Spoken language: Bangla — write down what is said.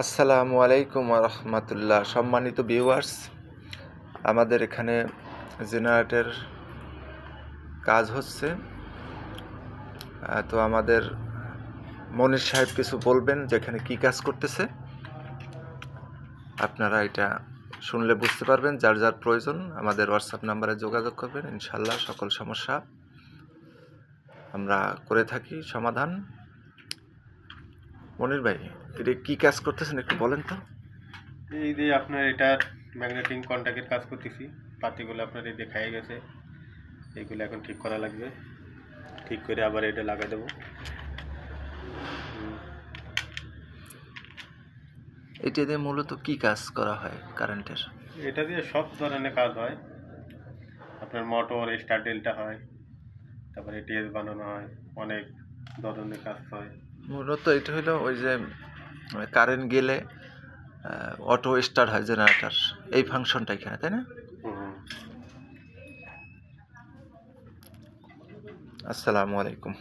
আসসালামু আলাইকুম রহমতুল্লাহ। সম্মানিত ভিউয়ার্স, আমাদের এখানে জেনারেটর কাজ হচ্ছে। তো আমাদের মনির সাহেব কিছু বলবেন যেখানে কি কাজ করতেছে। আপনারা এটা শুনলে বুঝতে পারবেন। যার যার প্রয়োজন আমাদের হোয়াটসঅ্যাপ নাম্বারে যোগাযোগ করবেন। ইনশাল্লাহ সকল সমস্যা আমরা করে থাকি সমাধান। মনির ভাই, এটা কি কাজ করতেছেন একটু বলেন তো। এই যে আপনার এটার ম্যাগনেটিং কন্ট্যাক্টের কাজ করতেছি। পাতিগুলো আপনার এই দেখাই গেছে, এইগুলো এখন ঠিক করা লাগবে। ঠিক করে আবার এটা লাগাই দেবো। এটা দিয়ে মূলত কি কাজ করা হয় কারেন্টের? এটা দিয়ে সব ধরনের কাজ হয়। আপনার মোটর স্টার্টেলটা হয়, তারপরে টিএস বানানো হয়, অনেক ধরনের কাজ হয়। মূলত এটা হলো ওই যে কারেন্ট গেলে অটো স্টার্ট হয় জেনারেটর, এই ফাংশনটা এখানে, তাই না? হুম। আসসালামু আলাইকুম।